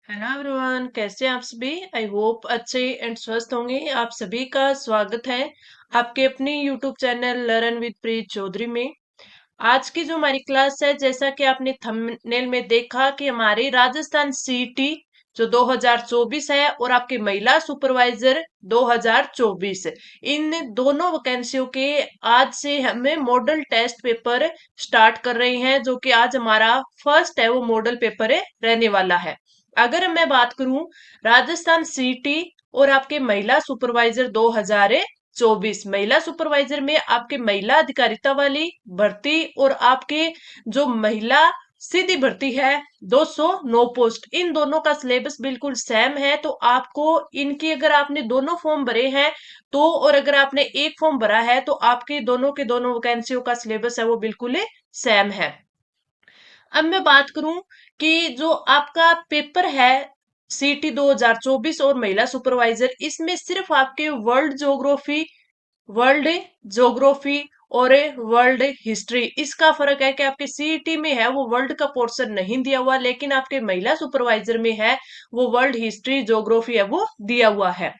Hello everyone, कैसे हैं आप सभी। आई होप अच्छे एंड स्वस्थ होंगे। आप सभी का स्वागत है आपके अपने यूट्यूब चैनल लर्न विद प्रीत चौधरी में। आज की जो हमारी क्लास है, जैसा कि आपने थंबनेल में देखा कि हमारी राजस्थान सीईटी जो 2024 है और आपके महिला सुपरवाइजर 2024, इन दोनों वैकेंसियों के आज से हमें मॉडल टेस्ट पेपर स्टार्ट कर रहे हैं। जो कि आज हमारा फर्स्ट है वो मॉडल पेपर रहने वाला है। अगर मैं बात करूं राजस्थान सीटी और आपके महिला सुपरवाइजर 2024, महिला सुपरवाइजर में आपके महिला अधिकारिता वाली भर्ती और आपके जो महिला सीधी भर्ती है 209 पोस्ट, इन दोनों का सिलेबस बिल्कुल सेम है। तो आपको इनकी अगर आपने दोनों फॉर्म भरे हैं तो, और अगर आपने एक फॉर्म भरा है तो आपके दोनों के दोनों वैकेंसियों का सिलेबस है वो बिल्कुल सेम है। अब मैं बात करूं कि जो आपका पेपर है सीटी 2024 और महिला सुपरवाइजर, इसमें सिर्फ आपके वर्ल्ड ज्योग्राफी और वर्ल्ड हिस्ट्री, इसका फर्क है कि आपके सीईटी में है वो वर्ल्ड का पोर्शन नहीं दिया हुआ, लेकिन आपके महिला सुपरवाइजर में है वो वर्ल्ड हिस्ट्री ज्योग्राफी है वो दिया हुआ है।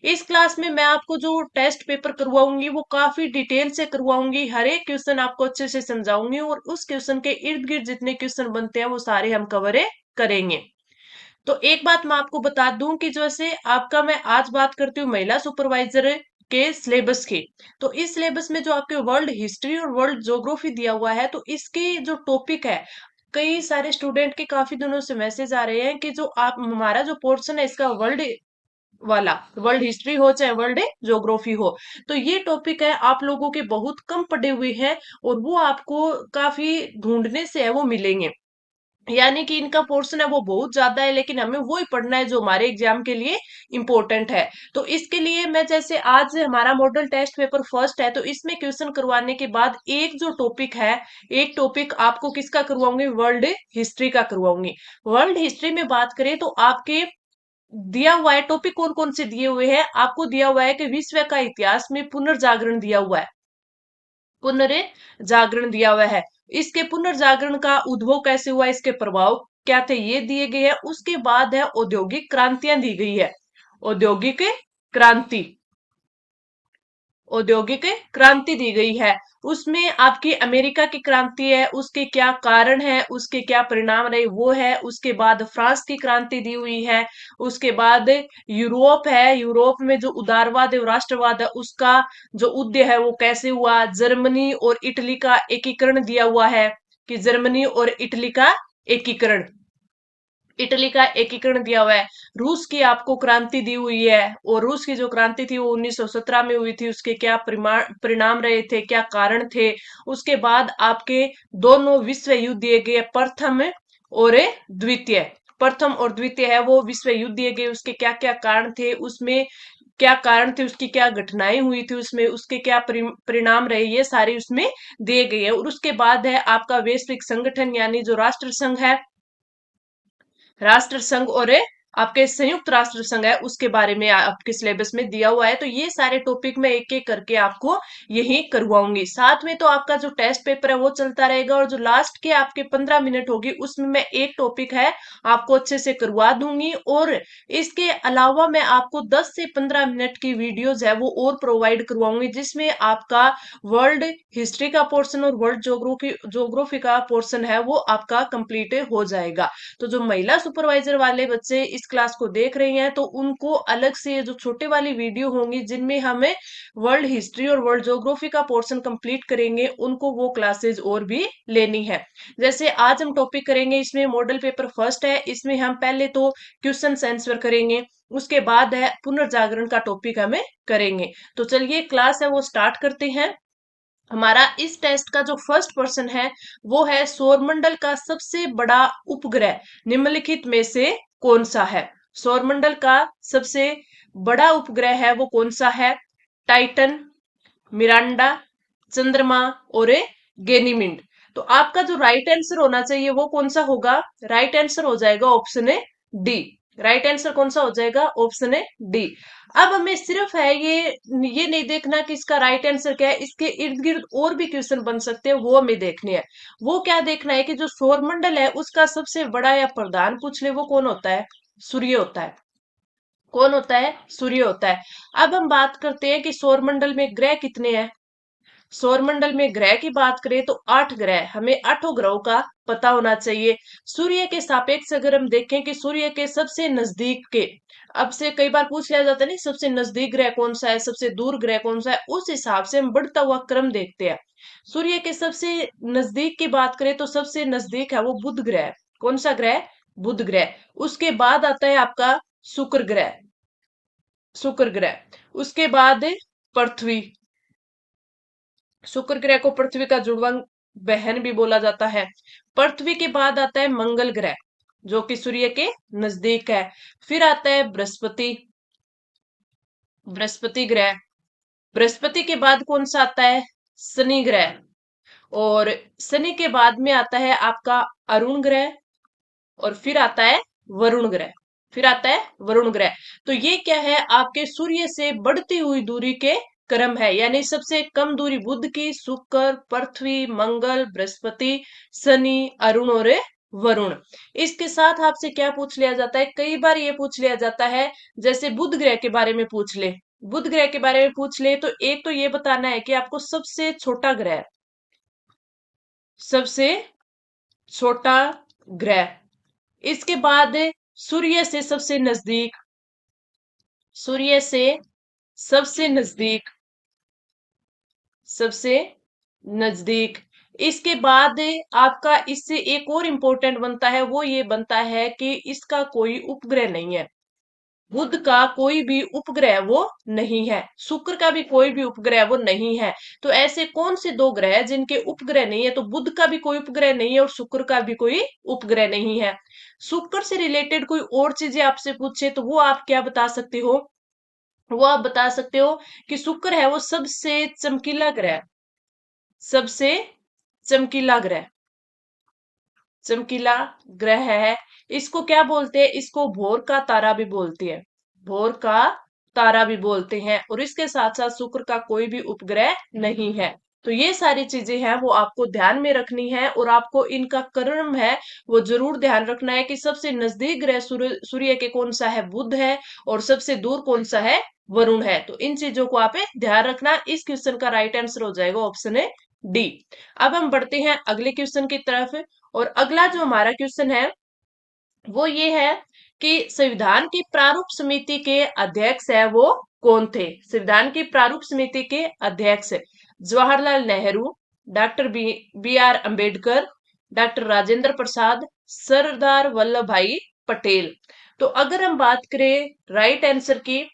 इस क्लास में मैं आपको जो टेस्ट पेपर करवाऊंगी वो काफी डिटेल से करवाऊंगी, हर एक क्वेश्चन आपको अच्छे से समझाऊंगी और उस क्वेश्चन के इर्द गिर्द जितने क्वेश्चन बनते हैं वो सारे हम कवर करेंगे। तो एक बात मैं आपको बता दूं कि जैसे आपका, मैं आज बात करती हूँ महिला सुपरवाइजर के सिलेबस की। तो इस सिलेबस में जो आपके वर्ल्ड हिस्ट्री और वर्ल्ड ज्योग्राफी दिया हुआ है, तो इसकी जो टॉपिक है, कई सारे स्टूडेंट के काफी दिनों से मैसेज आ रहे हैं कि जो आप हमारा जो पोर्शन है इसका वर्ल्ड वाला, वर्ल्ड हिस्ट्री हो चाहे वर्ल्ड ज्योग्राफी हो, तो ये टॉपिक है आप लोगों के बहुत कम पढ़े हुए हैं और वो आपको काफी ढूंढने से है वो मिलेंगे। यानी कि इनका पोर्शन है वो बहुत ज्यादा है, लेकिन हमें वो ही पढ़ना है जो हमारे एग्जाम के लिए इंपॉर्टेंट है। तो इसके लिए मैं, जैसे आज हमारा मॉडल टेस्ट पेपर फर्स्ट है, तो इसमें क्वेश्चन करवाने के बाद एक जो टॉपिक है, एक टॉपिक आपको किसका करवाऊंगी, वर्ल्ड हिस्ट्री का करवाऊंगी। वर्ल्ड हिस्ट्री में बात करें तो आपके दिया हुआ है टॉपिक कौन कौन से दिए हुए हैं, आपको दिया हुआ है कि विश्व का इतिहास में पुनर्जागरण दिया हुआ है, पुनर्जागरण दिया हुआ है। इसके पुनर्जागरण का उद्भव कैसे हुआ, इसके प्रभाव क्या थे, ये दिए गए हैं। उसके बाद है औद्योगिक क्रांतियां दी गई है, औद्योगिक क्रांति, औद्योगिक क्रांति दी गई है। उसमें आपकी अमेरिका की क्रांति है, उसके क्या कारण है, उसके क्या परिणाम रहे वो है। उसके बाद फ्रांस की क्रांति दी हुई है। उसके बाद यूरोप है, यूरोप में जो उदारवाद है राष्ट्रवाद है उसका जो उदय है वो कैसे हुआ। जर्मनी और इटली का एकीकरण दिया हुआ है कि जर्मनी और इटली का एकीकरण, इटली का एकीकरण दिया हुआ है। रूस की आपको क्रांति दी हुई है, और रूस की जो क्रांति थी वो 1917 में हुई थी, उसके क्या परिणाम रहे थे, क्या कारण थे। उसके बाद आपके दोनों विश्व युद्ध दिए गए, प्रथम और द्वितीय, प्रथम और द्वितीय है वो विश्व युद्ध दिए गए, उसके क्या क्या कारण थे, उसमें क्या कारण थे, उसकी क्या घटनाएं हुई थी, उसमें उसके क्या परिणाम रहे, ये सारे उसमें दिए गए हैं। और उसके बाद है आपका वैश्विक संगठन, यानी जो राष्ट्र संघ है, राष्ट्र संघ और आपके संयुक्त राष्ट्र संघ है, उसके बारे में आपके सिलेबस में दिया हुआ है। तो ये सारे टॉपिक मैं एक एक करके आपको यही करवाऊंगी। साथ में तो आपका जो टेस्ट पेपर है वो चलता रहेगा, और जो लास्ट के आपके 15 मिनट होगी उसमें मैं एक टॉपिक है आपको अच्छे से करवा दूंगी। और इसके अलावा मैं आपको 10 से 15 मिनट की वीडियोज है वो और प्रोवाइड करवाऊंगी, जिसमें आपका वर्ल्ड हिस्ट्री का पोर्शन और वर्ल्ड ज्योग्राफी का पोर्शन है वो आपका कंप्लीट हो जाएगा। तो जो महिला सुपरवाइजर वाले बच्चे इस क्लास को देख रहे हैं, तो उनको अलग से जो छोटे वाली वीडियो होंगी जिनमें हमें वर्ल्ड हिस्ट्री और वर्ल्ड ज्योग्राफी का पोर्शन कंप्लीट करेंगे, उनको वो क्लासेज और भी लेनी है। जैसे आज हम टॉपिक करेंगे, इसमें मॉडल पेपर फर्स्ट है, इसमें हम पहले तो क्वेश्चन आंसर करेंगे, उसके बाद है पुनर्जागरण का टॉपिक हमें करेंगे। तो चलिए क्लास है वो स्टार्ट करते हैं। हमारा इस टेस्ट का जो फर्स्ट क्वेश्चन है वो है, सौरमंडल का सबसे बड़ा उपग्रह निम्नलिखित में से कौन सा है। सौरमंडल का सबसे बड़ा उपग्रह है वो कौन सा है। टाइटन, मिरांडा, चंद्रमा और गेनीमिड। तो आपका जो राइट आंसर होना चाहिए वो कौन सा होगा, राइट आंसर हो जाएगा option A D. Right answer कौन सा हो जाएगा, ऑप्शन ए डी। अब हमें सिर्फ है ये नहीं देखना कि इसका राइट आंसर क्या है, इसके इर्द गिर्द और भी क्वेश्चन बन सकते हैं वो हमें देखने हैं। वो क्या देखना है कि जो सौरमंडल है उसका सबसे बड़ा या प्रधान पूछ ले वो कौन होता है। सूर्य होता है। कौन होता है? सूर्य होता है। अब हम बात करते हैं कि सौरमंडल में ग्रह कितने हैं। सौरमंडल में ग्रह की बात करें तो 8 ग्रह, हमें 8 ग्रहों का पता होना चाहिए। सूर्य के सापेक्ष अगर हम देखें कि सूर्य के सबसे नजदीक के, अब से कई बार पूछ लिया जाता है नहीं, सबसे नजदीक ग्रह कौन सा है, सबसे दूर ग्रह कौन सा है, उस हिसाब से हम बढ़ता हुआ क्रम देखते हैं। सूर्य के सबसे नजदीक की बात करें तो सबसे नजदीक है वो बुध ग्रह। कौन सा ग्रह? बुध ग्रह। उसके बाद आता है आपका शुक्र ग्रह। शुक्र ग्रह। उसके बाद पृथ्वी। शुक्र ग्रह को पृथ्वी का जुड़वां बहन भी बोला जाता है। पृथ्वी के बाद आता है मंगल ग्रह, जो कि सूर्य के नजदीक है। फिर आता है बृहस्पति। बृहस्पति ग्रह। बृहस्पति के बाद कौन सा आता है? शनि ग्रह। और शनि के बाद में आता है आपका अरुण ग्रह। और फिर आता है वरुण ग्रह। फिर आता है वरुण ग्रह। तो ये क्या है? आपके सूर्य से बढ़ती हुई दूरी के क्रम है, यानी सबसे कम दूरी बुध की, शुक्र, पृथ्वी, मंगल, बृहस्पति, शनि, अरुण और वरुण। इसके साथ आपसे क्या पूछ लिया जाता है? कई बार ये पूछ लिया जाता है, जैसे बुध ग्रह के बारे में पूछ ले। बुध ग्रह के बारे में पूछ ले तो एक तो ये बताना है कि आपको सबसे छोटा ग्रह, सबसे छोटा ग्रह। इसके बाद सूर्य से सबसे नजदीक, सूर्य से सबसे नजदीक, सबसे नजदीक। इसके बाद आपका इससे एक और इंपॉर्टेंट बनता है, वो ये बनता है कि इसका कोई उपग्रह नहीं है। बुध का कोई भी उपग्रह वो नहीं है, शुक्र का भी कोई भी उपग्रह वो नहीं है। तो ऐसे कौन से दो ग्रह हैं जिनके उपग्रह नहीं है? तो बुध का भी कोई उपग्रह नहीं है और शुक्र का भी कोई उपग्रह नहीं है। शुक्र से रिलेटेड कोई और चीजें आपसे पूछे तो वो आप क्या बता सकते हो? वो आप बता सकते हो कि शुक्र है वो सबसे चमकीला ग्रह, सबसे चमकीला ग्रह, चमकीला ग्रह है। इसको क्या बोलते हैं? इसको भोर का तारा भी बोलते हैं, भोर का तारा भी बोलते हैं। और इसके साथ साथ शुक्र का कोई भी उपग्रह नहीं है। तो ये सारी चीजें हैं वो आपको ध्यान में रखनी है, और आपको इनका क्रम है वो जरूर ध्यान रखना है कि सबसे नजदीक ग्रह सूर्य के कौन सा है? बुध है। और सबसे दूर कौन सा है? वरुण है। तो इन चीजों को आप ध्यान रखना। इस क्वेश्चन का राइट आंसर हो जाएगा ऑप्शन है डी। अब हम बढ़ते हैं अगले क्वेश्चन की तरफ। और अगला जो हमारा क्वेश्चन है वो ये है कि संविधान की प्रारूप समिति के अध्यक्ष है वो कौन थे? संविधान की प्रारूप समिति के अध्यक्ष Jawaharlal Nehru, doctor B R Ambedkar, doctor Rajendra Prasad, Sardar Vallabhbhai Patel. तो अगर हम बात करें राइट आंसर की,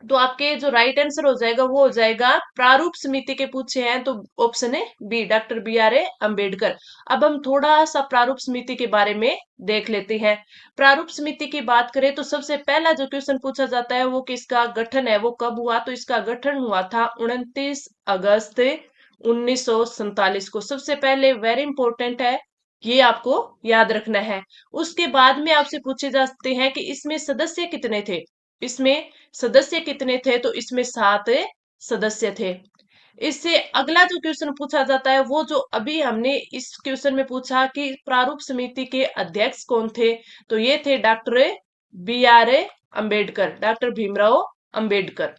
तो आपके जो राइट आंसर हो जाएगा वो हो जाएगा, प्रारूप समिति के पूछे हैं तो ऑप्शन है B, doctor B R A Ambedkar. अब हम थोड़ा सा प्रारूप समिति के बारे में देख लेते हैं। प्रारूप समिति की बात करें तो सबसे पहला जो क्वेश्चन पूछा जाता है वो किसका गठन है, वो कब हुआ? तो इसका गठन हुआ था 29 अगस्त 1947 को। सबसे पहले वेरी इंपॉर्टेंट है, ये आपको याद रखना है। उसके बाद में आपसे पूछे जाते हैं कि इसमें सदस्य कितने थे। इसमें सदस्य कितने थे? तो इसमें 7 सदस्य थे। इससे अगला जो क्वेश्चन पूछा जाता है वो जो अभी हमने इस क्वेश्चन में पूछा कि प्रारूप समिति के अध्यक्ष कौन थे, तो ये थे doctor B R A Ambedkar, doctor Bhimrao Ambedkar.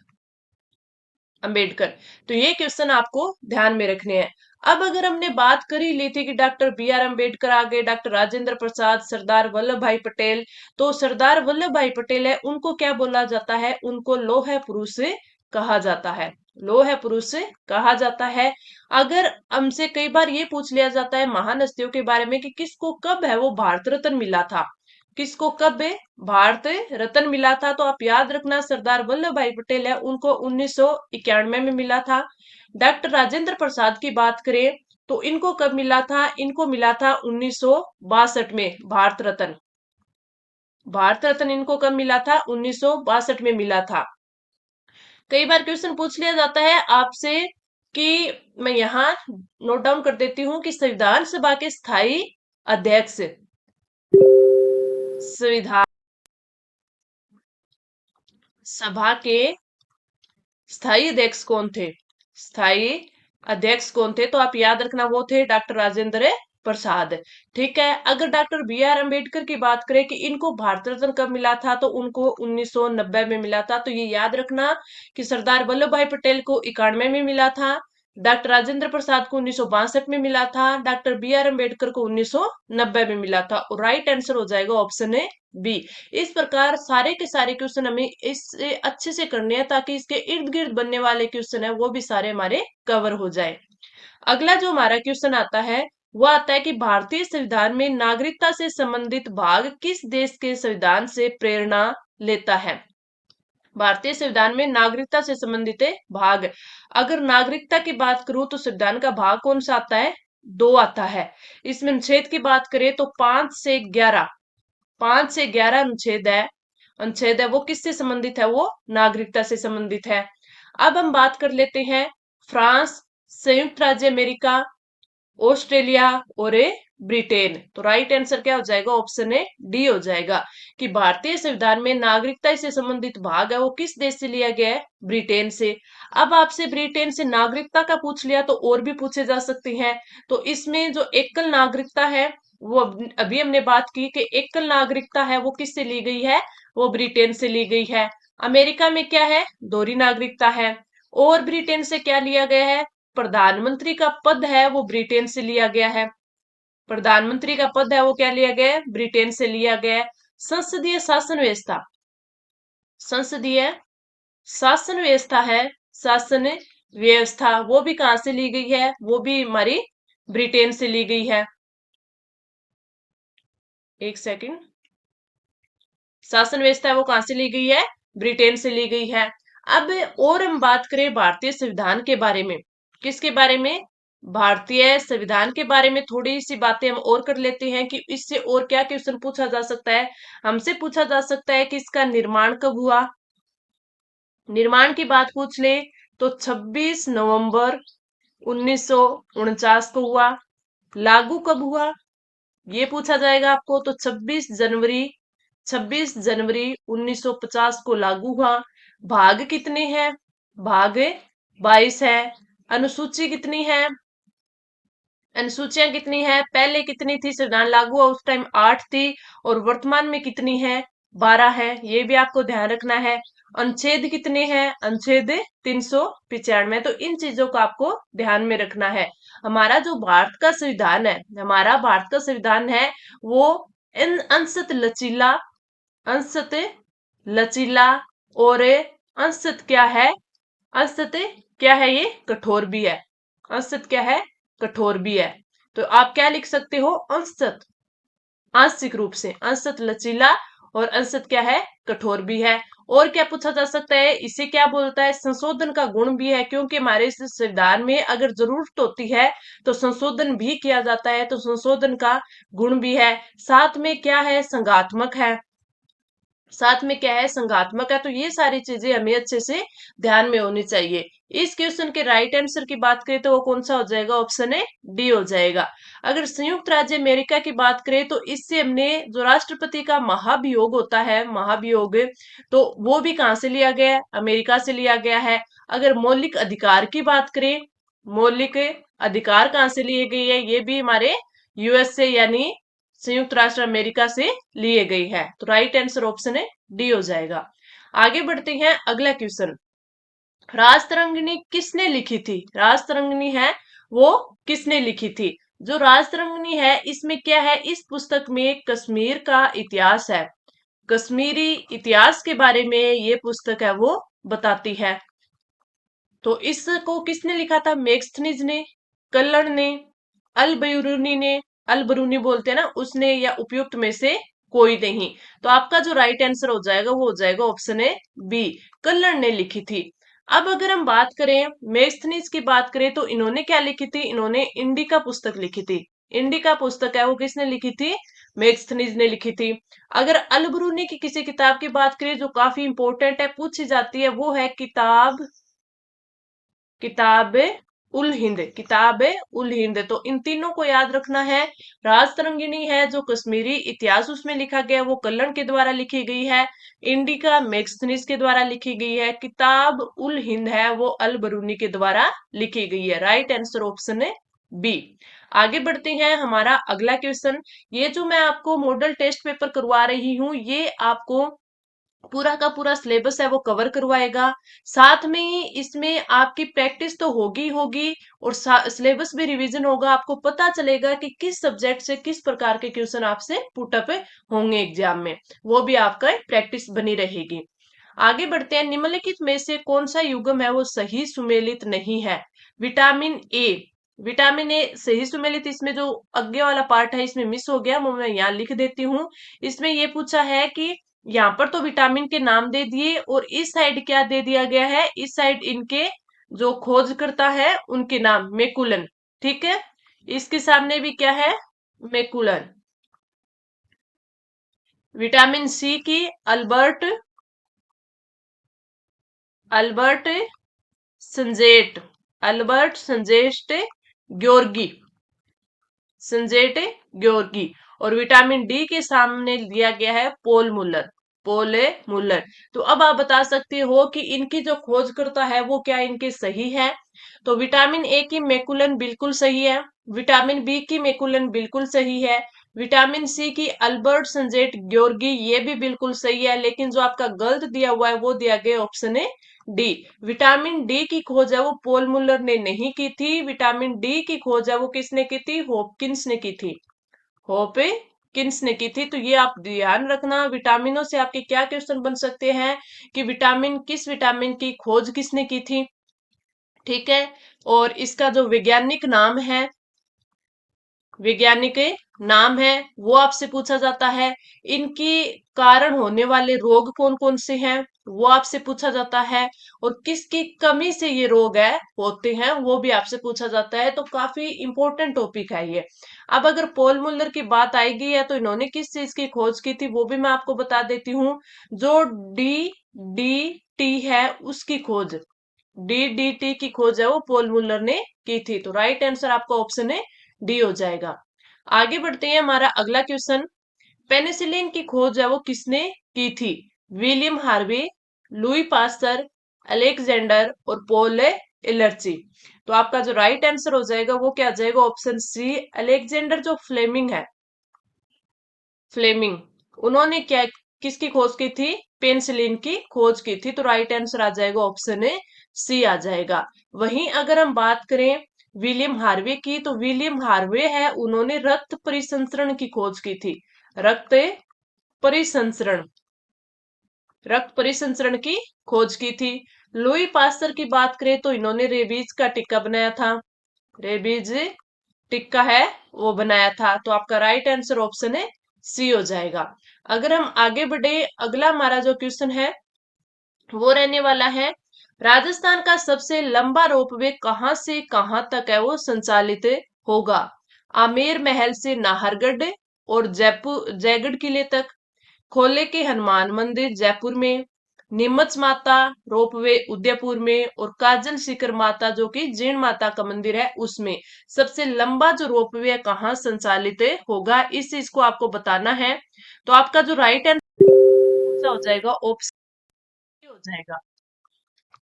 Ambedkar. तो ये क्वेश्चन आपको ध्यान में रखने हैं। अब अगर हमने बात कर ही ली थी कि डॉक्टर बी आर अम्बेडकर आ गए, डॉक्टर राजेंद्र प्रसाद, सरदार वल्लभ भाई पटेल, तो सरदार वल्लभ भाई पटेल है उनको क्या बोला जाता है? उनको लौह पुरुष कहा जाता है, लौह पुरुष कहा जाता है। अगर हमसे कई बार ये पूछ लिया जाता है महान हस्तियों के बारे में कि किसको कब है वो भारत रत्न मिला था, किसको कब भारत रत्न मिला था, तो आप याद रखना सरदार वल्लभ भाई पटेल है उनको 1991 में मिला था। डॉक्टर राजेंद्र प्रसाद की बात करें तो इनको कब मिला था? इनको मिला था 1962 में भारत रत्न। भारत रत्न इनको कब मिला था? 1962 में मिला था। कई बार क्वेश्चन पूछ लिया जाता है आपसे कि, मैं यहाँ नोट डाउन कर देती हूँ कि संविधान सभा के स्थायी अध्यक्ष, संविधान सभा के स्थायी अध्यक्ष कौन थे? स्थायी अध्यक्ष कौन थे? तो आप याद रखना वो थे डॉक्टर राजेंद्र प्रसाद। ठीक है, अगर डॉक्टर बी आर अम्बेडकर की बात करें कि इनको भारत रत्न कब मिला था, तो उनको 1990 में मिला था। तो ये याद रखना कि सरदार वल्लभ भाई पटेल को 91 में मिला था, डॉक्टर राजेंद्र प्रसाद को 1962 में मिला था, डॉक्टर बी आर अम्बेडकर को 1990 में मिला था। और राइट आंसर हो जाएगा ऑप्शन ए बी। इस प्रकार सारे के सारे क्वेश्चन हमें इससे अच्छे से करने हैं, ताकि इसके इर्द गिर्द बनने वाले क्वेश्चन है वो भी सारे हमारे कवर हो जाए। अगला जो हमारा क्वेश्चन आता है वो आता है कि भारतीय संविधान में नागरिकता से संबंधित भाग किस देश के संविधान से प्रेरणा लेता है। भारतीय संविधान में नागरिकता से संबंधित भाग, अगर नागरिकता की बात करूं तो संविधान का भाग कौन सा आता है, दो आता है। इसमें अनुच्छेद की बात करें तो 5 से 11, 5 से 11 अनुच्छेद है वो किससे संबंधित है, वो नागरिकता से संबंधित है। अब हम बात कर लेते हैं फ्रांस, संयुक्त राज्य अमेरिका, ऑस्ट्रेलिया और ब्रिटेन। तो राइट आंसर क्या हो जाएगा, ऑप्शन ए डी हो जाएगा कि भारतीय संविधान में नागरिकता से संबंधित भाग है वो किस देश से लिया गया है, ब्रिटेन से। अब आपसे ब्रिटेन से नागरिकता का पूछ लिया तो और भी पूछे जा सकते हैं। तो इसमें जो एकल नागरिकता है वो अभी हमने बात की कि एकल नागरिकता है वो किससे ली गई है, वो ब्रिटेन से ली गई है। अमेरिका में क्या है, दोहरी नागरिकता है। और ब्रिटेन से क्या लिया गया है, प्रधानमंत्री का पद है वो ब्रिटेन से लिया गया है। प्रधानमंत्री का पद है वो क्या लिया गया है, ब्रिटेन से लिया गया है। संसदीय शासन व्यवस्था, संसदीय शासन व्यवस्था है, शासन व्यवस्था वो भी कहां से ली गई है, वो भी हमारी ब्रिटेन से ली गई है। एक सेकंड, शासन व्यवस्था वो कहां से ली गई है, ब्रिटेन से ली गई है। अब और हम बात करें भारतीय संविधान के बारे में, किसके बारे में, भारतीय संविधान के बारे में थोड़ी सी बातें हम और कर लेते हैं कि इससे और क्या क्वेश्चन पूछा जा सकता है। हमसे पूछा जा सकता है कि इसका निर्माण कब हुआ। निर्माण की बात पूछ ले तो 26 नवंबर 1949 को हुआ। लागू कब हुआ ये पूछा जाएगा आपको, तो 26 जनवरी 1950 को लागू हुआ। भाग कितने हैं, भाग 22 है। अनुसूची कितनी है, अनुसूचियां कितनी है, पहले कितनी थी, संविधान लागू हुआ उस टाइम 8 थी, और वर्तमान में कितनी है, 12 है। ये भी आपको ध्यान रखना है। अनुच्छेद कितने हैं, अनुच्छेद 395। तो इन चीजों को आपको ध्यान में रखना है। हमारा जो भारत का संविधान है, हमारा भारत का संविधान है वो इन अंशत लचीला, अंशत लचीला और अंशत क्या है, अंशत क्या है, ये कठोर भी है। अंशत क्या है, कठोर भी है। तो आप क्या लिख सकते हो, अंशत, आंशिक रूप से अंशत लचीला और अंशत क्या है, कठोर भी है। और क्या पूछा जा सकता है, इसे क्या बोलता है, संशोधन का गुण भी है, क्योंकि हमारे इस संविधान में अगर जरूरत होती है तो संशोधन भी किया जाता है, तो संशोधन का गुण भी है। साथ में क्या है, संघात्मक है, साथ में क्या है, संघात्मक है। तो ये सारी चीजें हमें अच्छे से ध्यान में होनी चाहिए। इस क्वेश्चन के राइट आंसर की बात करें तो वो कौन सा हो जाएगा, ऑप्शन ए डी हो जाएगा। अगर संयुक्त राज्य अमेरिका की बात करें तो इससे हमने जो राष्ट्रपति का महाभियोग होता है, महाभियोग, तो वो भी कहां से लिया गया है, अमेरिका से लिया गया है। अगर मौलिक अधिकार की बात करें, मौलिक अधिकार कहां से लिए गए है, ये भी हमारे यूएस से यानी संयुक्त राष्ट्र अमेरिका से लिए गई है। तो राइट आंसर ऑप्शन है डी हो जाएगा। आगे बढ़ते हैं, अगला क्वेश्चन, राजतरंगिणी किसने लिखी थी, राजतरंगिणी है वो किसने लिखी थी। जो राजतरंगिणी है इसमें क्या है, इस पुस्तक में कश्मीर का इतिहास है, कश्मीरी इतिहास के बारे में ये पुस्तक है वो बताती है। तो इसको किसने लिखा था, मेगस्थनीज ने, कल्लड़ ने, अल बयूरुनी ने, अल बरूनी बोलते हैं ना उसने, या उपयुक्त में से कोई नहीं। तो आपका जो राइट आंसर हो जाएगा वो हो जाएगा ऑप्शन ए बी, कल्लड़ ने लिखी थी। अब अगर हम बात करें मेगस्थनीज की बात करें तो इन्होंने क्या लिखी थी, इन्होंने इंडिका पुस्तक लिखी थी। इंडिका पुस्तक है वो किसने लिखी थी, मेगस्थनीज ने लिखी थी। अगर अल बरूनी की किसी किताब की बात करें जो काफी इंपॉर्टेंट है, पूछी जाती है, वो है किताब, किताब उल हिंद, किताब उल हिंद। तो इन तीनों को याद रखना है। राजतरंगिणी है जो कश्मीरी इतिहास उसमें लिखा गया वो कल्लण के द्वारा लिखी गई है। इंडिका मेगस्थनीज के द्वारा लिखी गई है। किताब उल हिंद है वो अल बरूनी के द्वारा लिखी गई है। राइट आंसर ऑप्शन है बी। आगे बढ़ते हैं, हमारा अगला क्वेश्चन। ये जो मैं आपको मॉडल टेस्ट पेपर करवा रही हूँ, ये आपको पूरा का पूरा सिलेबस है वो कवर करवाएगा। साथ में ही इसमें आपकी प्रैक्टिस तो होगी होगी, और सिलेबस भी रिवीजन होगा। आपको पता चलेगा कि किस सब्जेक्ट से किस प्रकार के क्वेश्चन आपसे पुटअप होंगे एग्जाम में, वो भी आपका प्रैक्टिस बनी रहेगी। आगे बढ़ते हैं, निम्नलिखित में से कौन सा युग्म है वो सही सुमेलित नहीं है। Vitamin A. विटामिन ए सही सुमेलित, इसमें जो आगे वाला पार्ट है इसमें मिस हो गया, वो मैं यहाँ लिख देती हूँ। इसमें ये पूछा है कि यहाँ पर तो विटामिन के नाम दे दिए, और इस साइड क्या दे दिया गया है, इस साइड इनके जो खोज करता है उनके नाम, मेकुलन। ठीक है, इसके सामने भी क्या है, मेकुलन। विटामिन सी की अल्बर्ट अल्बर्ट संजेट, अल्बर्ट संजेट ग्योर्गी, संजेट ग्योर्गी। और विटामिन डी के सामने दिया गया है पोल मुलर, पोले मुलर। तो अब आप बता सकते हो कि इनकी जो खोज करता है वो क्या इनके सही है। तो विटामिन ए की मेकुलन बिल्कुल सही है, विटामिन बी की मेकुलन बिल्कुल सही है, विटामिन सी की अल्बर्ट संजेट ग्योर्गी ये भी बिल्कुल सही है, लेकिन जो आपका गलत दिया हुआ है वो दिया गया ऑप्शन है डी। विटामिन डी की खोज है वो पोल मुलर ने नहीं की थी, विटामिन डी की खोज है वो किसने की थी, होपकिंस ने की थी, होपकिंस ने की थी। तो ये आप ध्यान रखना, विटामिनों से आपके क्या क्वेश्चन बन सकते हैं कि विटामिन, किस विटामिन की खोज किसने की थी। ठीक है, और इसका जो वैज्ञानिक नाम है, वैज्ञानिक नाम है वो आपसे पूछा जाता है। इनकी कारण होने वाले रोग कौन कौन से हैं वो आपसे पूछा जाता है, और किसकी कमी से ये रोग है होते हैं वो भी आपसे पूछा जाता है। तो काफी इंपॉर्टेंट टॉपिक है ये। अब अगर पोल मुल्लर की बात आएगी है तो इन्होंने किस चीज की खोज की थी वो भी मैं आपको बता देती हूँ। जो डी डी टी है उसकी खोज, डीडीटी की खोज है वो पोल मुल्लर ने की थी। तो राइट आंसर आपका ऑप्शन है डी हो जाएगा। आगे बढ़ते हैं, हमारा अगला क्वेश्चन। पेनिसिलिन की खोज है वो किसने की थी। William Harvey, Louis Pasteur, Alexander और पोल इलर्ची। तो आपका जो राइट आंसर हो जाएगा वो क्या आ जाएगा, ऑप्शन सी, अलेक्जेंडर जो फ्लेमिंग है, फ्लेमिंग, उन्होंने क्या, किसकी खोज की थी, पेनिसिलिन की खोज की थी। तो राइट आंसर आ जाएगा ऑप्शन ए सी आ जाएगा। वहीं अगर हम बात करें विलियम हार्वे की, तो विलियम हार्वे है उन्होंने रक्त परिसंचरण की खोज की थी, रक्त परिसंचरण, रक्त परिसंचरण की खोज की थी। लुई पास्टर की बात करें तो इन्होंने रेबीज का टिक्का बनाया था, रेबीज टिक्का है वो बनाया था। तो आपका राइट आंसर ऑप्शन है सी हो जाएगा। अगर हम आगे बढ़े, अगला हमारा जो क्वेश्चन है वो रहने वाला है, राजस्थान का सबसे लंबा रोपवे कहां से कहां तक है वो संचालित होगा। आमेर महल से नाहरगढ़ और जयपुर जयगढ़ किले तक, खोले के हनुमान मंदिर जयपुर में, नीमच माता रोपवे उदयपुर में, और काजल शिखर माता जो कि जीण माता का मंदिर है उसमें। सबसे लंबा जो रोपवे है कहाँ संचालित होगा, इस चीज को आपको बताना है। तो आपका जो राइट आंसर हो जाएगा ऑप्शन हो जाएगा,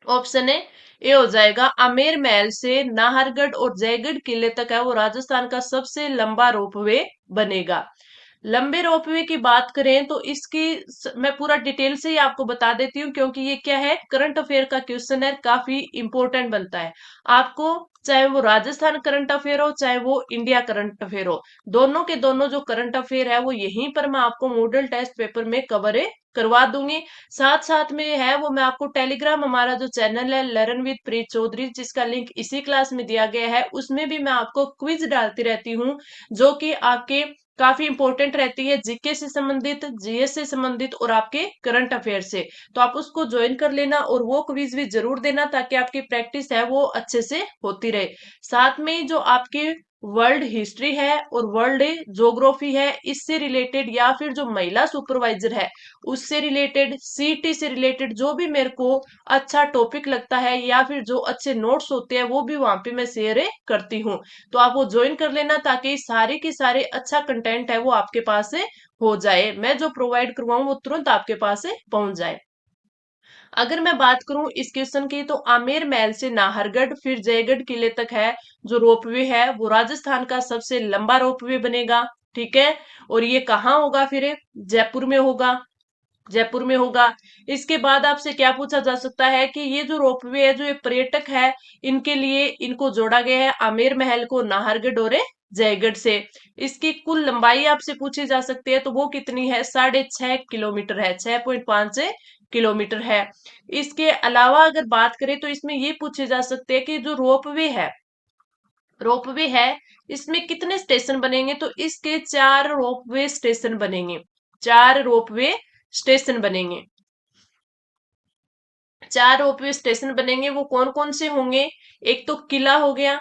ऑप्शन है ए हो जाएगा। आमेर महल से नाहरगढ़ और जयगढ़ किले तक है वो राजस्थान का सबसे लंबा रोपवे बनेगा। लंबे रोपवे की बात करें तो इसकी मैं पूरा डिटेल से ही आपको बता देती हूँ, क्योंकि ये क्या है, करंट अफेयर का क्वेश्चन है, काफी इंपॉर्टेंट बनता है आपको। चाहे वो राजस्थान करंट अफेयर हो चाहे वो इंडिया करंट अफेयर हो, दोनों के दोनों जो करंट अफेयर है वो यहीं पर मैं आपको मॉडल टेस्ट पेपर में कवर करवा दूंगी। साथ साथ में है वो मैं आपको टेलीग्राम, हमारा जो चैनल है लर्न विद प्रीत चौधरी, जिसका लिंक इसी क्लास में दिया गया है, उसमें भी मैं आपको क्विज डालती रहती हूँ जो कि आपके काफी इंपॉर्टेंट रहती है, जीके से संबंधित, जीएस से संबंधित और आपके करंट अफेयर से। तो आप उसको ज्वाइन कर लेना और वो क्विज भी जरूर देना ताकि आपकी प्रैक्टिस है वो अच्छे से होती रहे। साथ में जो आपकी वर्ल्ड हिस्ट्री है और वर्ल्ड ज्योग्राफी है, इससे रिलेटेड, या फिर जो महिला सुपरवाइजर है उससे रिलेटेड, सीटी से रिलेटेड जो भी मेरे को अच्छा टॉपिक लगता है या फिर जो अच्छे नोट्स होते हैं वो भी वहां पे मैं शेयर करती हूँ। तो आप वो ज्वाइन कर लेना ताकि सारे के सारे अच्छा कंटेंट है वो आपके पास से हो जाए, मैं जो प्रोवाइड करवाऊं वो तुरंत आपके पास से पहुंच जाए। अगर मैं बात करूं इस क्वेश्चन की, तो आमेर महल से नाहरगढ़ फिर जयगढ़ किले तक है जो रोपवे है, वो राजस्थान का सबसे लंबा रोपवे बनेगा। ठीक है। और ये कहाँ होगा फिर? जयपुर में होगा। जयपुर में होगा। इसके बाद आपसे क्या पूछा जा सकता है कि ये जो रोपवे है, जो ये पर्यटक है, इनके लिए इनको जोड़ा गया है आमेर महल को नाहरगढ़ और जयगढ़ से। इसकी कुल लंबाई आपसे पूछी जा सकती है, तो वो कितनी है? 6.5 किलोमीटर है, 6.5 किलोमीटर है। इसके अलावा अगर बात करें तो इसमें ये पूछे जा सकते हैं कि जो रोपवे है, इसमें कितने स्टेशन बनेंगे? तो इसके 4 रोपवे स्टेशन बनेंगे। 4 रोपवे स्टेशन बनेंगे। 4 रोपवे स्टेशन बनेंगे, वो कौन कौन से होंगे? एक तो किला हो गया।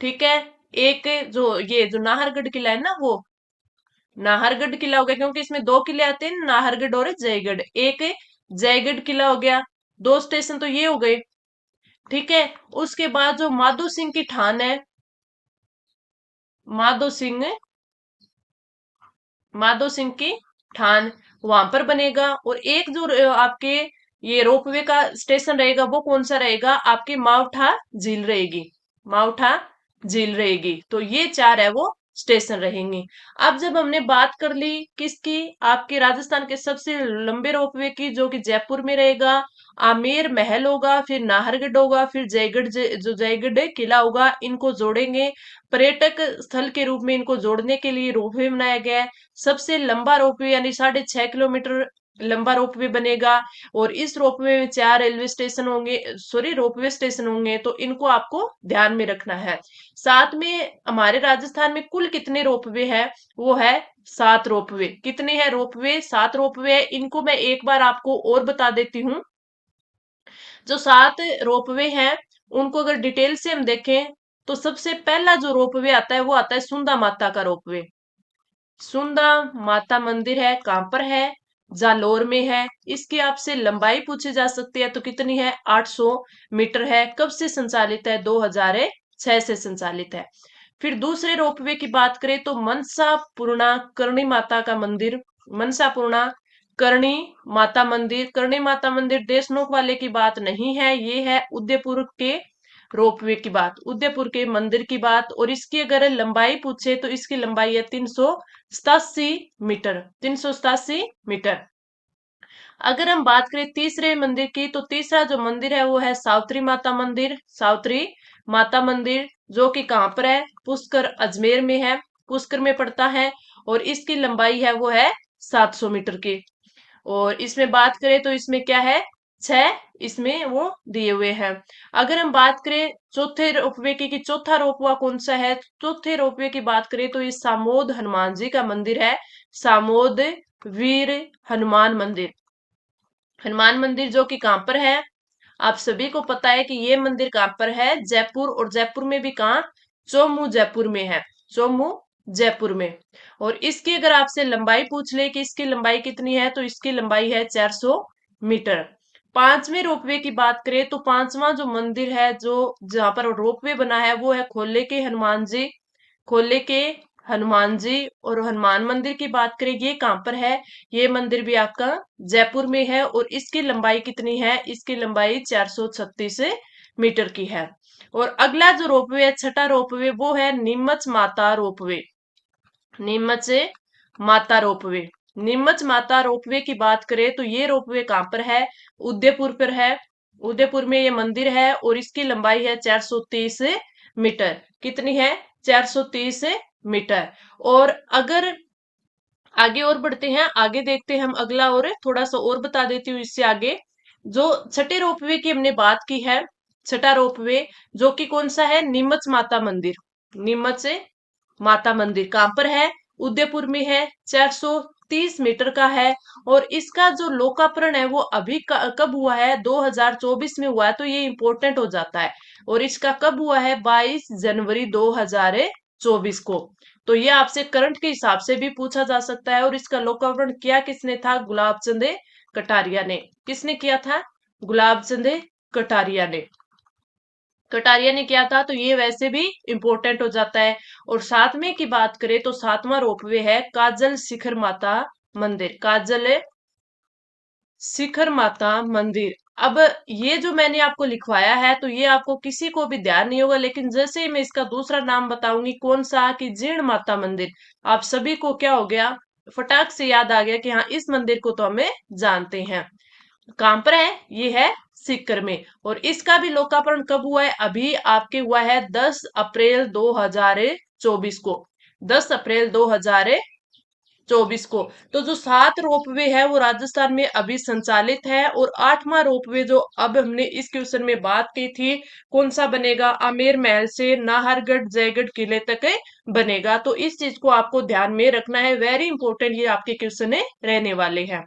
ठीक है। एक जो ये जो नाहरगढ़ किला है ना, वो नाहरगढ़ किला हो गया, क्योंकि इसमें 2 किले आते हैं, नाहरगढ़ और जयगढ़। एक जयगढ़ किला हो गया। 2 स्टेशन तो ये हो गए। ठीक है। उसके बाद जो माधो सिंह की ठान है, माधो सिंह माधो सिंह की ठान, वहां पर बनेगा। और एक जो आपके ये रोपवे का स्टेशन रहेगा, वो कौन सा रहेगा? आपकी मावठा झील रहेगी। मावठा झील रहेगी। तो ये 4 है वो स्टेशन रहेंगे। अब जब हमने बात कर ली किसकी, आपके राजस्थान के सबसे लंबे रोपवे की, जो कि जयपुर में रहेगा, आमेर महल होगा, फिर नाहरगढ़ होगा, फिर जयगढ़ जो जयगढ़ किला होगा, इनको जोड़ेंगे। पर्यटक स्थल के रूप में इनको जोड़ने के लिए रोपवे बनाया गया है। सबसे लंबा रोपवे यानी 6.5 किलोमीटर लंबा रोपवे बनेगा। और इस रोपवे में 4 रेलवे स्टेशन होंगे, सॉरी रोपवे स्टेशन होंगे, तो इनको आपको ध्यान में रखना है। साथ में हमारे राजस्थान में कुल कितने रोपवे हैं? वो है 7 रोपवे। कितने हैं रोपवे? 7 रोपवे है। इनको मैं एक बार आपको और बता देती हूँ। जो 7 रोपवे हैं, उनको अगर डिटेल से हम देखें, तो सबसे पहला जो रोपवे आता है, वो आता है सुंदा माता का रोपवे। सुंदा माता मंदिर है, कहां पर है? जालोर में है। इसकी आपसे लंबाई पूछी जा सकती है, तो कितनी है? 800 मीटर है। कब से संचालित है? 2006 से संचालित है। फिर दूसरे रोपवे की बात करें तो मनसा पूर्णा करणी माता का मंदिर, मनसा पूर्णा करणी माता मंदिर। करणी माता मंदिर देशनोक वाले की बात नहीं है, ये है उदयपुर के रोपवे की बात, उदयपुर के मंदिर की बात। और इसकी अगर लंबाई पूछे तो इसकी लंबाई है 387 मीटर, 387 मीटर। अगर हम बात करें तीसरे मंदिर की, तो तीसरा जो मंदिर है वो है सावित्री माता मंदिर, सावित्री माता मंदिर, जो कि कहाँ पर है? पुष्कर अजमेर में है, पुष्कर में पड़ता है। और इसकी लंबाई है वो है 700 मीटर की। और इसमें बात करें तो इसमें क्या है? 6 इसमें वो दिए हुए हैं। अगर हम बात करें चौथे रोपवे की, कि चौथा रोपवा कौन सा है? चौथे रोपवे की बात करें तो ये सामोद हनुमान जी का मंदिर है, सामोद वीर हनुमान मंदिर। हनुमान मंदिर जो कि कहां पर है? आप सभी को पता है कि ये मंदिर कहां पर है? जयपुर। और जयपुर में भी कहां? चौमू जयपुर में है, चौमू जयपुर में। और इसकी अगर आपसे लंबाई पूछ ले कि इसकी लंबाई कितनी है, तो इसकी लंबाई है 400 मीटर। पांचवें रोपवे की बात करें तो पांचवा जो मंदिर है, जो जहां पर रोपवे बना है, वो है खोले के हनुमान जी, खोले के हनुमान जी। और हनुमान मंदिर की बात करें, ये कहां पर है? ये मंदिर भी आपका जयपुर में है। और इसकी लंबाई कितनी है? इसकी लंबाई 436 मीटर की है। और अगला जो रोपवे है, छठा रोपवे, वो है नीमच माता रोपवे, नीमच माता रोपवे। नीमच माता रोपवे की बात करें तो ये रोपवे कहां पर है? उदयपुर पर है। उदयपुर में ये मंदिर है। और इसकी लंबाई है 430 मीटर। कितनी है? 430 मीटर। और अगर आगे और बढ़ते हैं, आगे देखते हैं हम अगला, और थोड़ा सा और बता देती हूँ इससे आगे। जो छठे रोपवे की हमने बात की है, छठा रोपवे जो कि कौन सा है? नीमच माता मंदिर। नीमच माता मंदिर कहां पर है? उदयपुर में है। 430 मीटर का है। और इसका जो लोकार्पण है वो अभी कब हुआ है? 2024 में हुआ है, तो ये इंपॉर्टेंट हो जाता है। और इसका कब हुआ है? 22 जनवरी 2024 को। तो ये आपसे करंट के हिसाब से भी पूछा जा सकता है। और इसका लोकार्पण किया किसने था? गुलाब चंद कटारिया ने। किसने किया था? गुलाब चंद कटारिया ने, कटारिया ने किया था। तो ये वैसे भी इंपॉर्टेंट हो जाता है। और सातवें की बात करें तो सातवां रोपवे है काजल शिखर माता मंदिर, काजल शिखर माता मंदिर। अब ये जो मैंने आपको लिखवाया है तो ये आपको किसी को भी ध्यान नहीं होगा, लेकिन जैसे ही मैं इसका दूसरा नाम बताऊंगी कौन सा, कि जीर्ण माता मंदिर, आप सभी को क्या हो गया, फटाक से याद आ गया कि हाँ इस मंदिर को तो हमें जानते हैं। कहां पर है, ये है सीकर में। और इसका भी लोकार्पण कब हुआ है, अभी आपके हुआ है 10 अप्रैल 2024 को, 10 अप्रैल 2024 को। तो जो 7 रोपवे है वो राजस्थान में अभी संचालित है, और 8वां रोपवे जो अब हमने इस क्वेश्चन में बात की थी, कौन सा बनेगा, आमेर महल से नाहरगढ़ जयगढ़ किले तक बनेगा। तो इस चीज को आपको ध्यान में रखना है, वेरी इंपॉर्टेंट ये आपके क्वेश्चन रहने वाले हैं।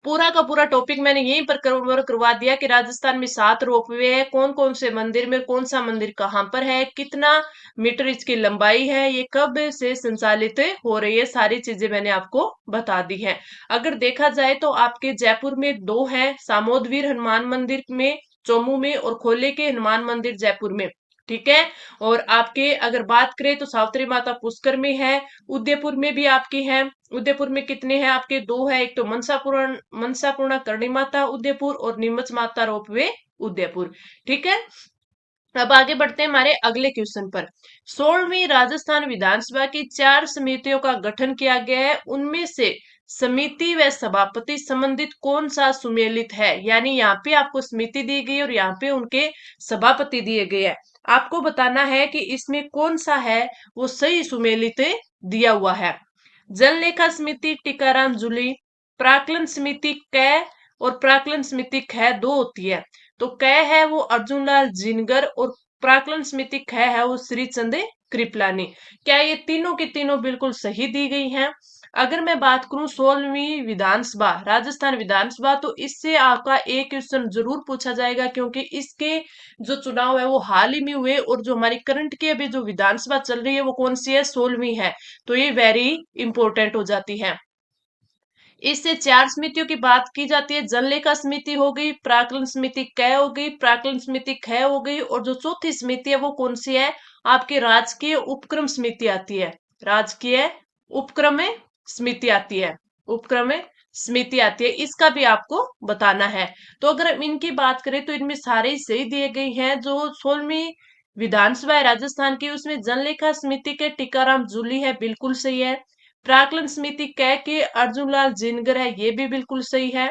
पूरा का पूरा टॉपिक मैंने यहीं पर कवर करवा दिया कि राजस्थान में 7 रोपवे है, कौन कौन से मंदिर में, कौन सा मंदिर कहाँ पर है, कितना मीटर इसकी लंबाई है, ये कब से संचालित हो रही है, सारी चीजें मैंने आपको बता दी है। अगर देखा जाए तो आपके जयपुर में 2 है, सामोदवीर हनुमान मंदिर में चोमू में, और खोले के हनुमान मंदिर जयपुर में। ठीक है। और आपके अगर बात करें तो सावित्री माता पुष्कर में है, उदयपुर में भी आपकी है। उदयपुर में कितने हैं आपके, 2 है, एक तो मनसापूर्णा करणी माता उदयपुर, और नीमच माता रोपवे उदयपुर। ठीक है। अब आगे बढ़ते हैं हमारे अगले क्वेश्चन पर। 16वीं राजस्थान विधानसभा की 4 समितियों का गठन किया गया है, उनमें से समिति व सभापति संबंधित कौन सा सुमेलित है, यानी यहाँ पे आपको समिति दी गई और यहाँ पे उनके सभापति दिए गए हैं। आपको बताना है कि इसमें कौन सा है वो सही सुमेलित दिया हुआ है। जल लेखा समिति टीकाराम जूली, प्राक्कलन समिति कै और प्राक्कलन समिति ख 2 होती है। तो कै है वो अर्जुन लाल जिनगर, और प्राक्कलन समिति ख है वो श्री चंद कृपलानी। क्या ये तीनों की तीनों बिल्कुल सही दी गई हैं। अगर मैं बात करूं 16वीं विधानसभा राजस्थान विधानसभा, तो इससे आपका एक क्वेश्चन जरूर पूछा जाएगा, क्योंकि इसके जो चुनाव है वो हाल ही में हुए, और जो हमारी करंट की अभी जो विधानसभा चल रही है वो कौन सी है, 16वीं है। तो ये वेरी इंपॉर्टेंट हो जाती है। इससे 4 समितियों की बात की जाती है, जनलेखा समिति हो गई, प्राक्कलन समिति कै हो गई, प्राक्कलन समिति ख हो गई, और जो चौथी समिति है वो कौन सी है, आपकी राजकीय उपक्रम समिति आती है। राजकीय उपक्रम समिति आती है। उपक्रम समिति आती है, इसका भी आपको बताना है। तो अगर हम इनकी बात करें तो इनमें सारे ही सही दिए गए हैं। जो 16वीं विधानसभा है राजस्थान की, उसमें जनलेखा समिति के टीकाराम जूली है, बिल्कुल सही है। प्राक्कलन समिति कै के अर्जुन लाल जिनगर है, ये भी बिल्कुल सही है।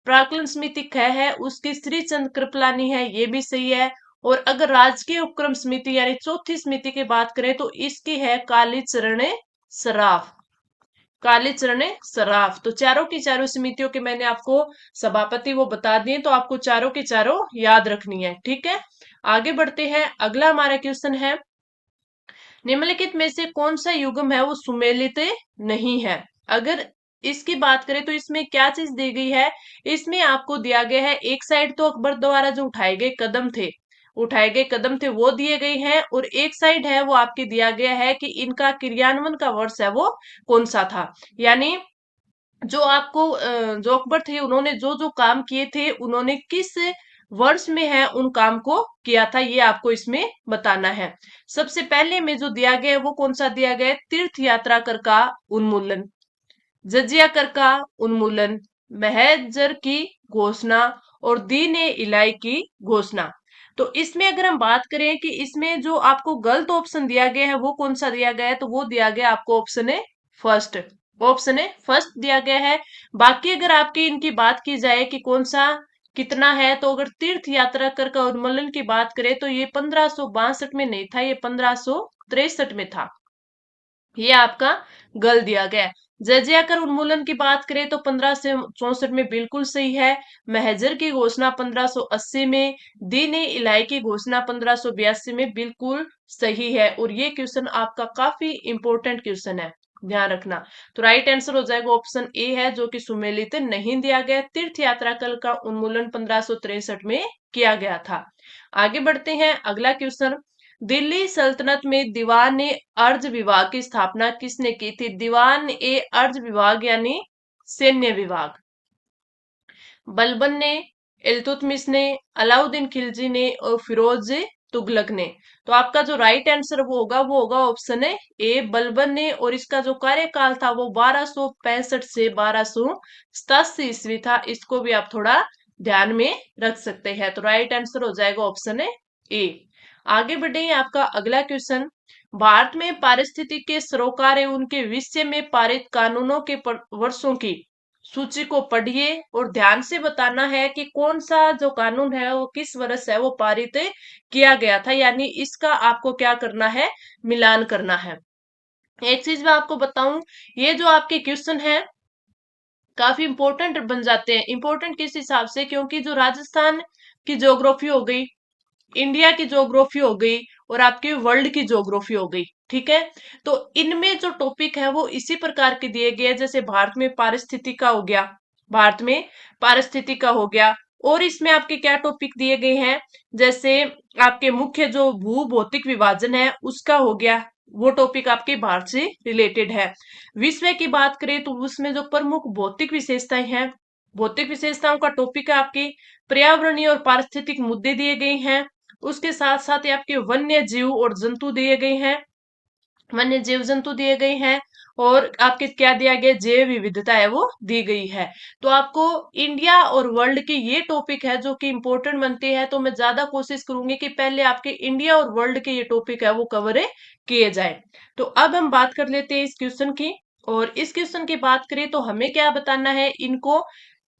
प्राक्कलन समिति ख है उसकी श्री चंद कृपलानी है, ये भी सही है। और अगर राजकीय उपक्रम समिति यानी चौथी समिति की बात करें तो इसकी है कालीचरण सराफ। कालीचरण सराफ। तो चारों की चारों समितियों के मैंने आपको सभापति वो बता दिए, तो आपको चारों की चारों याद रखनी है। ठीक है। आगे बढ़ते हैं, अगला हमारा क्वेश्चन है, निम्नलिखित में से कौन सा युग्म है वो सुमेलित नहीं है। अगर इसकी बात करें तो इसमें क्या चीज दी गई है, इसमें आपको दिया गया है, एक साइड तो अकबर द्वारा जो उठाए गए कदम थे वो दिए गए हैं, और एक साइड है वो आपके दिया गया है कि इनका क्रियान्वयन का वर्ष है वो कौन सा था। यानी जो आपको जो अकबर थे उन्होंने जो जो काम किए थे, उन्होंने किस वर्ष में है उन काम को किया था, ये आपको इसमें बताना है। सबसे पहले में जो दिया गया है वो कौन सा दिया गया है, तीर्थ यात्रा कर का उन्मूलन, जजिया कर का उन्मूलन, महजर की घोषणा, और दीन ए इलाई की घोषणा। तो इसमें अगर हम बात करें कि इसमें जो आपको गलत ऑप्शन दिया गया है वो कौन सा दिया गया है, तो वो दिया गया आपको ऑप्शन है फर्स्ट। ऑप्शन है फर्स्ट दिया गया है। बाकी अगर आपकी इनकी बात की जाए कि कौन सा कितना है, तो अगर तीर्थ यात्रा कर का उन्मूलन की बात करें तो ये 1562 में नहीं था, ये 1563 में था। ये आपका गल दिया गया है। जजिया कर उन्मूलन की बात करें तो 1564 में बिल्कुल सही है। महजर की घोषणा 1580 में, दीन ए इलाही की घोषणा 1582 में बिल्कुल सही है। और ये क्वेश्चन आपका काफी इंपॉर्टेंट क्वेश्चन है, ध्यान रखना। तो राइट आंसर हो जाएगा ऑप्शन ए है, जो कि सुमेलित नहीं दिया गया। तीर्थ यात्रा कल का उन्मूलन 1563 में किया गया था। आगे बढ़ते हैं, अगला क्वेश्चन, दिल्ली सल्तनत में दीवान ए अर्ज विभाग की स्थापना किसने की थी। दीवान ए अर्ज विभाग यानी सैन्य विभाग, बलबन ने, इल्तुतमिश ने, अलाउद्दीन खिलजी ने, और फिरोज तुगलक ने। तो आपका जो राइट आंसर वो होगा ऑप्शन है ए, बलबन ने। और इसका जो कार्यकाल था वो 1265 से 1287 ईस्वी था। इसको भी आप थोड़ा ध्यान में रख सकते हैं। तो राइट आंसर हो जाएगा ऑप्शन है ए। आगे बढ़े, आपका अगला क्वेश्चन, भारत में पारिस्थितिकी सरोकार एवं उनके विषय में पारित कानूनों के वर्षों की सूची को पढ़िए और ध्यान से बताना है कि कौन सा जो कानून है वो किस वर्ष है वो पारित किया गया था, यानी इसका आपको क्या करना है, मिलान करना है। एक चीज मैं आपको बताऊं, ये जो आपके क्वेश्चन है काफी इंपॉर्टेंट बन जाते हैं। इंपॉर्टेंट किस हिसाब से, क्योंकि जो राजस्थान की ज्योग्राफी हो गई, इंडिया की ज्योग्राफी हो गई और आपकी वर्ल्ड की ज्योग्राफी हो गई, ठीक है। तो इनमें जो टॉपिक है वो इसी प्रकार के दिए गए हैं। जैसे भारत में पारिस्थितिकी का हो गया, भारत में पारिस्थितिकी का हो गया। और इसमें आपके क्या टॉपिक दिए गए हैं, जैसे आपके मुख्य जो भू भौतिक विभाजन है उसका हो गया, वो टॉपिक आपके भारत से रिलेटेड है। विश्व की बात करें तो उसमें जो प्रमुख भौतिक विशेषताएं हैं, भौतिक विशेषताओं का टॉपिक है आपकी पर्यावरणीय और पारिस्थितिक मुद्दे दिए गए हैं। उसके साथ साथ ये आपके वन्य जीव और जंतु दिए गए हैं, वन्य जीव जंतु दिए गए हैं। और आपके क्या दिया गया, जैव विविधता है वो दी गई है। तो आपको इंडिया और वर्ल्ड के ये टॉपिक है जो कि इंपॉर्टेंट बनते हैं। तो मैं ज्यादा कोशिश करूंगी कि पहले आपके इंडिया और वर्ल्ड के ये टॉपिक है वो कवर किए जाए। तो अब हम बात कर लेते हैं इस क्वेश्चन की। और इस क्वेश्चन की बात करें तो हमें क्या बताना है, इनको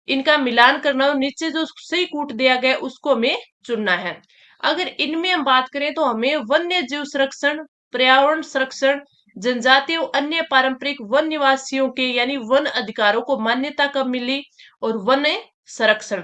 इनका मिलान करना और नीचे जो सही कूट दिया गया उसको हमें चुनना है। अगर इनमें हम बात करें तो हमें वन्य जीव संरक्षण, पर्यावरण संरक्षण, जनजातीय और अन्य पारंपरिक वन निवासियों के यानी वन अधिकारों को मान्यता कब मिली, और वन संरक्षण।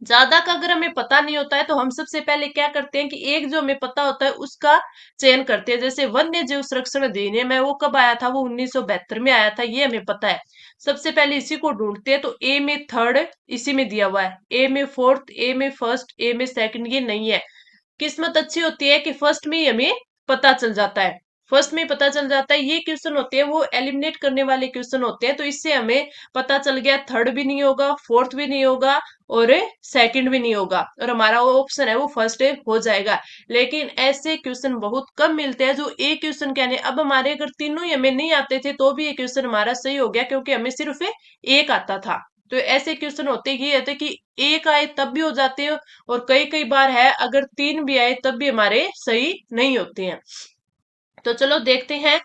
ज्यादा का अगर हमें पता नहीं होता है तो हम सबसे पहले क्या करते हैं कि एक जो हमें पता होता है उसका चयन करते हैं। जैसे वन्य जीव संरक्षण अधिनियम है वो कब आया था, वो 1972 में आया था, ये हमें पता है। सबसे पहले इसी को ढूंढते हैं। तो ए में थर्ड इसी में दिया हुआ है, ए में फोर्थ, ए में फर्स्ट, ए में सेकंड, ये नहीं है। किस्मत अच्छी होती है कि फर्स्ट में ही हमें पता चल जाता है, फर्स्ट में ही पता चल जाता है। ये क्वेश्चन होते हैं वो एलिमिनेट करने वाले क्वेश्चन होते हैं। तो इससे हमें पता चल गया थर्ड भी नहीं होगा, फोर्थ भी नहीं होगा और सेकंड भी नहीं होगा, और हमारा वो ऑप्शन है वो फर्स्ट हो जाएगा। लेकिन ऐसे क्वेश्चन बहुत कम मिलते हैं जो एक क्वेश्चन कहने। अब हमारे अगर तीनों ही हमें नहीं आते थे तो भी ये क्वेश्चन हमारा सही हो गया, क्योंकि हमें सिर्फ एक आता था। तो ऐसे क्वेश्चन होते ये होते कि एक आए तब भी हो जाते हैं, और कई कई बार है अगर तीन भी आए तब भी हमारे सही नहीं होते हैं। तो चलो देखते हैं।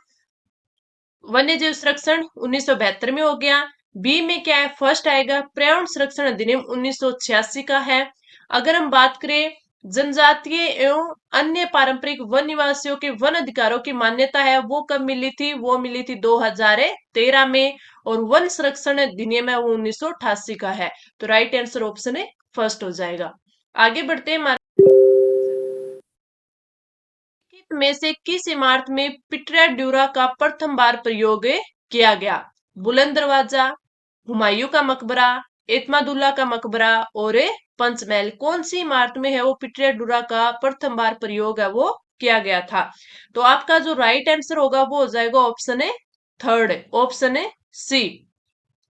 वन्य जीव संरक्षण 1972 में हो गया। बी में क्या है, फर्स्ट आएगा पर्यावरण संरक्षण अधिनियम 1986 का है। अगर हम बात करें जनजातीय एवं अन्य पारंपरिक वन निवासियों के वन अधिकारों की मान्यता है वो कब मिली थी, वो मिली थी 2013 में। और वन संरक्षण अधिनियम है वो 1988 का है। तो राइट आंसर ऑप्शन है फर्स्ट हो जाएगा। आगे बढ़ते हैं। निम्नलिखित में से किस इमारत में पिटरा ड्यूरा का प्रथम बार प्रयोग किया गया, बुलंद दरवाजा, हुमायूं का मकबरा, एतमादुल्ला का मकबरा और पंचमहल। कौन सी इमारत में है वो पिटरा ड्यूरा का प्रथम बार प्रयोग है वो किया गया था। तो आपका जो राइट आंसर होगा वो हो जाएगा ऑप्शन है थर्ड, ऑप्शन है सी।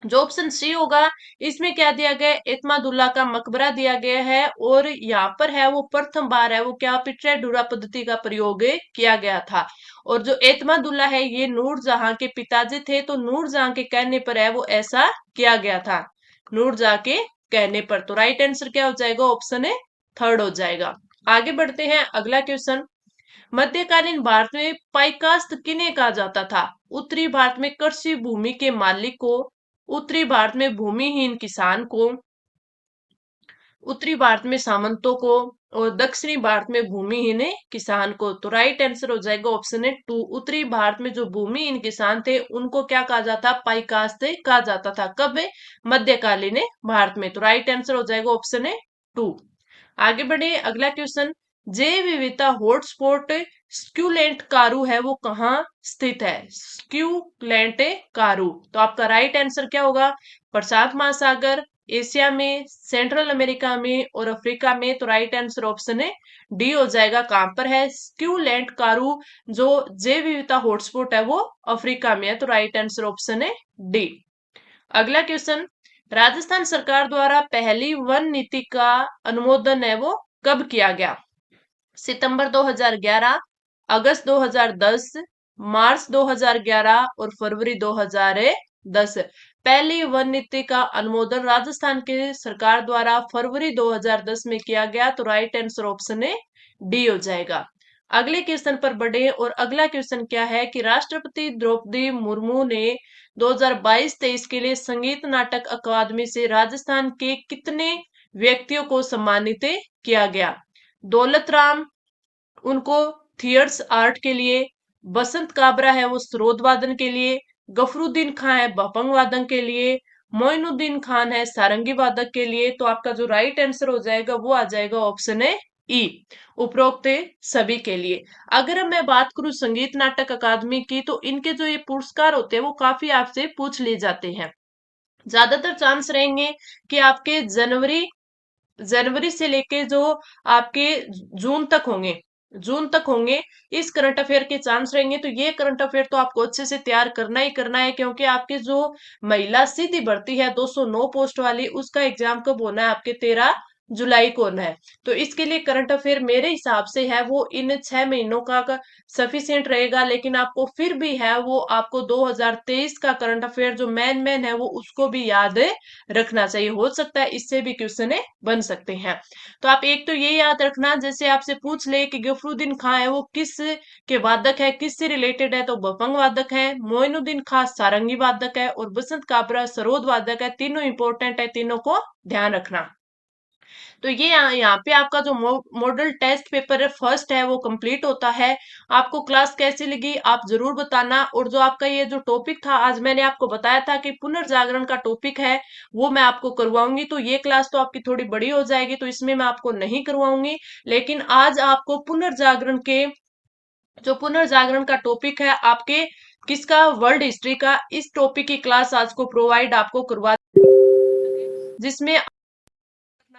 जो ऑप्शन सी होगा इसमें क्या दिया गया है, एतमादुल्ला का मकबरा दिया गया है। और यहाँ पर है वो प्रथम बार है वो क्या पिटरा पद्धति का प्रयोग किया गया था। और जो एतमादुल्ला है ये नूरजहां के पिताजी थे, तो नूरजहां के कहने पर है वो ऐसा किया गया था, नूरजहां के कहने पर। तो राइट आंसर क्या हो जाएगा, ऑप्शन है थर्ड हो जाएगा। आगे बढ़ते हैं, अगला क्वेश्चन। मध्यकालीन भारत में पाइकास्त किन्हें कहा जाता था, उत्तरी भारत में कृषि भूमि के मालिक को, उत्तरी भारत में भूमिहीन किसान को, उत्तरी भारत में सामंतों को, और दक्षिणी भारत में भूमिहीन किसान को। तो राइट आंसर हो जाएगा ऑप्शन है टू। उत्तरी भारत में जो भूमिहीन किसान थे उनको क्या कहा जाता, पाइकास्त कहा जाता था। कब, मध्यकालीन भारत में। तो राइट आंसर हो जाएगा ऑप्शन है टू। आगे बढ़े, अगला क्वेश्चन। जैव विविधता हॉटस्पॉट स्क्यूलेंट कारू है वो कहाँ स्थित है, स्क्यूलेंट कारू। तो आपका राइट आंसर क्या होगा, प्रशांत महासागर, एशिया में, सेंट्रल अमेरिका में और अफ्रीका में। तो राइट आंसर ऑप्शन है डी हो जाएगा। कहां पर है स्क्यूलेंट कारू, जो जैव विविधता हॉटस्पॉट है वो अफ्रीका में है। तो राइट आंसर ऑप्शन है डी। अगला क्वेश्चन। राजस्थान सरकार द्वारा पहली वन नीति का अनुमोदन है वो कब किया गया, सितंबर 2011, अगस्त 2010, मार्च 2011 और फरवरी 2010। पहली वन नीति का अनुमोदन राजस्थान के सरकार द्वारा फरवरी 2010 में किया गया, तो राइट आंसर ऑप्शन है डी हो जाएगा। अगले क्वेश्चन पर बढ़े और अगला क्वेश्चन क्या है कि राष्ट्रपति द्रौपदी मुर्मू ने 2022-23 के लिए संगीत नाटक अकादमी से राजस्थान के कितने व्यक्तियों को सम्मानित किया गया? दौलत राम, उनको थियर्स आर्ट के लिए, बसंत काबरा है वो स्रोत वादन के लिए, गफरुद्दीन खान है बपंग वादन के लिए, मोइनुद्दीन खान है सारंगी वादक के लिए। तो आपका जो राइट आंसर हो जाएगा वो आ जाएगा ऑप्शन है ई, उपरोक्त सभी के लिए। अगर अब मैं बात करूं संगीत नाटक अकादमी की, तो इनके जो ये पुरस्कार होते हैं वो काफी आपसे पूछ लिए जाते हैं। ज्यादातर चांस रहेंगे कि आपके जनवरी जनवरी से लेके जो आपके जून तक होंगे, जून तक होंगे, इस करंट अफेयर के चांस रहेंगे। तो ये करंट अफेयर तो आपको अच्छे से तैयार करना ही करना है, क्योंकि आपके जो महिला सीधी भर्ती है 209 पोस्ट वाली, उसका एग्जाम कब होना है? आपके 13 जुलाई को होना है। तो इसके लिए करंट अफेयर मेरे हिसाब से है वो इन 6 महीनों का सफिशियंट रहेगा, लेकिन आपको फिर भी है वो आपको 2023 का करंट अफेयर जो मेन मेन है वो उसको भी याद रखना चाहिए। हो सकता है इससे भी क्वेश्चन बन सकते हैं। तो आप एक तो ये याद रखना, जैसे आपसे पूछ ले कि गफरुद्दीन खां है वो किस के वादक है, किस से रिलेटेड है, तो बपंग वादक है, मोइनुद्दीन खां सारंगी वादक है और बसंत काबरा सरोद वादक है। तीनों इंपॉर्टेंट है, तीनों को ध्यान रखना। तो ये यहाँ पे आपका जो मॉडल टेस्ट पेपर है फर्स्ट है वो कंप्लीट होता है। आपको क्लास कैसी लगी आप जरूर बताना। और जो आपका ये जो टॉपिक था, आज मैंने आपको बताया था कि पुनर्जागरण का टॉपिक है वो मैं आपको करवाऊंगी। तो ये क्लास तो आपकी थोड़ी बड़ी हो जाएगी, तो इसमें मैं आपको नहीं करवाऊंगी, लेकिन आज आपको पुनर्जागरण के जो पुनर्जागरण का टॉपिक है आपके किसका, वर्ल्ड हिस्ट्री का, इस टॉपिक की क्लास आज को प्रोवाइड आपको करवा, जिसमें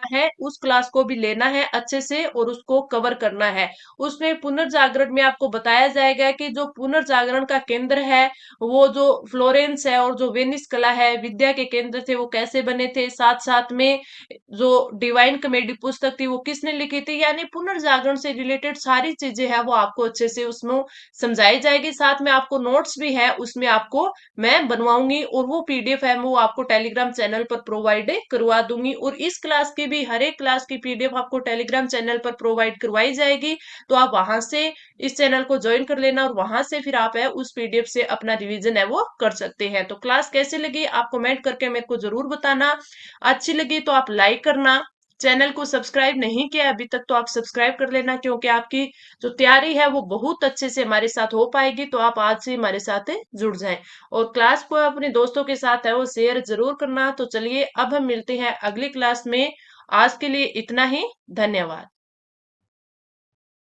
है उस क्लास को भी लेना है अच्छे से और उसको कवर करना है। उसमें पुनर्जागरण में आपको बताया जाएगा कि जो पुनर्जागरण का केंद्र है वो जो फ्लोरेंस है और जो वेनिस कला है विद्या के केंद्र थे वो कैसे बने थे, साथ साथ में जो डिवाइन कॉमेडी पुस्तक थी वो किसने लिखी थी, यानी पुनर्जागरण से रिलेटेड सारी चीजें हैं वो आपको अच्छे से उसमें समझाई जाएगी। साथ में आपको नोट्स भी है उसमें आपको मैं बनवाऊंगी और वो पीडीएफ है वो आपको टेलीग्राम चैनल पर प्रोवाइड करवा दूंगी। और इस क्लास की भी हर एक क्लास की पीडीएफ आपको टेलीग्राम चैनल पर प्रोवाइड करवाई जाएगी। तो आप वहां से इस चैनल को ज्वाइन कर लेना और वहां से फिर आप है उस पीडीएफ से अपना रिवीजन है वो कर सकते हैं। तो क्लास कैसे लगी आप कमेंट करके मेरे को जरूर बताना। अच्छी लगी तो आप लाइक करना, चैनल को सब्सक्राइब नहीं किया अभी तक तो आप सब्सक्राइब कर लेना, क्योंकि आपकी जो तैयारी है वो बहुत अच्छे से हमारे साथ हो पाएगी। तो आप आज से हमारे साथ जुड़ जाएं और क्लास को अपने दोस्तों के साथ है वो शेयर जरूर करना। तो चलिए अब हम मिलते हैं अगली क्लास में, आज के लिए इतना ही, धन्यवाद।